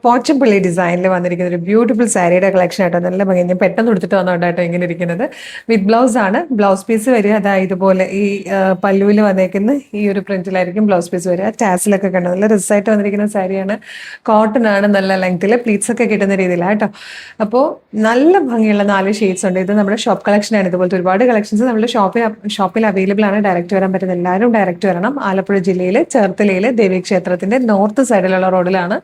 പോച്ചപ്പള്ളി ഡിസൈനിൽ വന്നിരിക്കുന്ന ഒരു ബ്യൂട്ടിഫുൾ സാരിയുടെ കളക്ഷൻ ആയിട്ടോ. നല്ല ഭംഗി. ഞാൻ പെട്ടെന്ന് എടുത്തിട്ട് വന്നോണ്ടായിട്ടോ ഇങ്ങനെ ഇരിക്കുന്നത്. വിത്ത് ബ്ലൗസ് ആണ്. ബ്ലൗസ് പീസ് വരിക അതായത് ഇതുപോലെ ഈ പല്ലുവിൽ വന്നേക്കുന്ന ഈ ഒരു പ്രിന്റിലായിരിക്കും ബ്ലൗസ് പീസ് വരിക. ടാസിലൊക്കെ കണ്ടു നല്ല റിസായിട്ട് വന്നിരിക്കുന്ന സാരിയാണ്. കോട്ടൺ ആണ്. നല്ല ലെങ്ത്തിൽ പ്ലീറ്റ്സ് ഒക്കെ കിട്ടുന്ന രീതിയിലാണ് കേട്ടോ. അപ്പോൾ നല്ല ഭംഗിയുള്ള 4 ഷെയ്ഡ്സ് ഉണ്ട്. ഇത് നമ്മുടെ ഷോപ്പ് കളക്ഷൻ ആണ്. ഇതുപോലത്തെ ഒരുപാട് കളക്ഷൻസ് നമ്മുടെ ഷോപ്പിൽ അവൈലബിൾ ആണ്. ഡയറക്റ്റ് വരാൻ പറ്റുന്ന എല്ലാവരും ഡയറക്റ്റ് വരണം. ആലപ്പുഴ ജില്ലയിൽ ചേർത്തലയിൽ ദേവീക്ഷേത്രത്തിന്റെ നോർത്ത് സൈഡിലുള്ള റോഡിലാണ്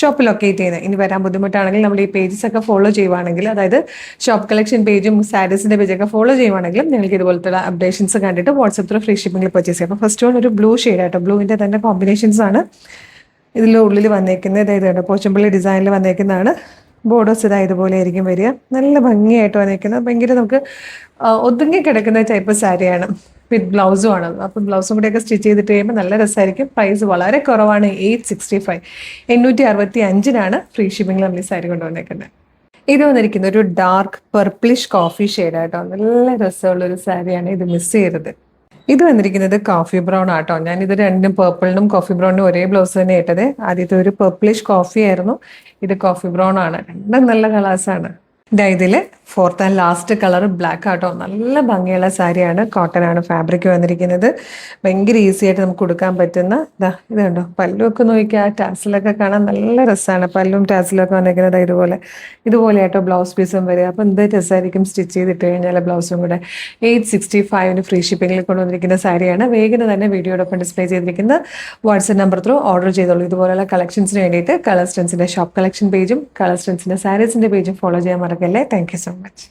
ഷോപ്പ് ലൊക്കേറ്റ് ചെയ്യുന്നത്. ഇനി വരാൻ ബുദ്ധിമുട്ടാണെങ്കിൽ നമ്മൾ ഈ പേജസ് ഒക്കെ ഫോളോ ചെയ്യുവാണെങ്കിൽ, അതായത് ഷോപ്പ് കളക്ഷൻ പേജും സാരീസിന്റെ പേജൊക്കെ ഫോളോ ചെയ്യുവാണെങ്കിലും നിങ്ങൾക്ക് ഇതുപോലത്തെ അപ്ഡേഷൻസ് കണ്ടിട്ട് വാട്സ്ആപ്പ് ത്രൂ ഫ്രീ ഷിപ്പിംഗിൽ പർച്ചേസ് ചെയ്യാം. അപ്പോൾ ഫസ്റ്റ് വൺ ഒരു ബ്ലൂ ഷെയ്ഡ് ആട്ടോ. ബ്ലൂവിന്റെ തന്നെ കോമ്പിനേഷൻസ് ആണ് ഇതിൽ ഉള്ളിൽ വന്നേക്കുന്നത്. അതായത് പോച്ചമ്പള്ളി ഡിസൈനിൽ വന്നേക്കുന്നതാണ്. ബോർഡേഴ്സ് ഇതുപോലെ ആയിരിക്കും വരിക. നല്ല ഭംഗിയായിട്ട് വന്നേക്കുന്നത്. ഭയങ്കര നമുക്ക് ഒതുങ്ങി കിടക്കുന്ന ടൈപ്പ് സാരിയാണ്. വിത്ത് ബ്ലൗസും ആണ്. അപ്പം ബ്ലൗസും കൂടെയൊക്കെ സ്റ്റിച്ച് ചെയ്തിട്ട് കഴിയുമ്പോൾ നല്ല രസമായിരിക്കും. പ്രൈസ് വളരെ കുറവാണ്. 865 865 ഫ്രീ ഷിപ്പിംഗിൽ നമ്മൾ ഈ സാരി കൊണ്ടുവന്നേക്കുന്നത്. ഇത് വന്നിരിക്കുന്ന ഒരു ഡാർക്ക് പർപ്പിളിഷ് കോഫി ഷെയ്ഡായിട്ടോ. നല്ല രസമുള്ളൊരു സാരിയാണ്. ഇത് മിസ് ചെയ്യരുത്. ഇത് വന്നിരിക്കുന്നത് കോഫി ബ്രൗൺ ആട്ടോ. ഞാൻ ഇത് രണ്ടും പേർപ്പിളിനും കോഫി ബ്രൗണിനും ഒരേ ബ്ലൗസ് തന്നെ ഇട്ടത്. ആദ്യത്തെ ഒരു പർപ്പിളിഷ് കോഫി ആയിരുന്നു. ഇത് കോഫി ബ്രൗൺ ആണ്. രണ്ടും നല്ല കളേഴ്സാണ്. ഇതിൽ fourth and last colour black ആട്ടോ. നല്ല ഭംഗിയുള്ള സാരിയാണ്. കോട്ടൺ ആണ് ഫാബ്രിക് വന്നിരിക്കുന്നത്. ഭയങ്കര ഈസി ആയിട്ട് നമുക്ക് കൊടുക്കാൻ പറ്റുന്ന ഇത് കണ്ടോ. പല്ലുമൊക്കെ നോക്കിയാൽ ആ ടാസിലൊക്കെ കാണാൻ നല്ല രസമാണ്. പല്ലും ടാസിലൊക്കെ വന്നിരിക്കുന്നത് ഇതുപോലെ ആട്ടോ ബ്ലൗസ് പീസും വരിക. അപ്പോൾ എന്ത് രസമായിരിക്കും സ്റ്റിച്ച് ചെയ്തിട്ട് കഴിഞ്ഞാൽ ബ്ലൗസും കൂടെ. 865 ഫ്രീ ഷിപ്പിംഗിൽ കൊണ്ടുവന്നിരിക്കുന്ന സാരിയാണ്. വേഗം തന്നെ വീഡിയോടൊപ്പം ഡിസ്പ്ലേ ചെയ്തിരിക്കുന്ന വാട്സ്ആപ്പ് നമ്പർ ത്രൂ ഓർഡർ ചെയ്തോളൂ. ഇതുപോലുള്ള കളക്ഷൻസിന് വേണ്ടിയിട്ട് കളർ സ്റ്റൻസിന്റെ ഷോപ്പ് കളക്ഷൻ പേജും കളർ സ്റ്റൻസിന്റെ സാരീസിന്റെ പേജും ഫോളോ ചെയ്യാൻ മറക്കല്ലേ. Thank you so much.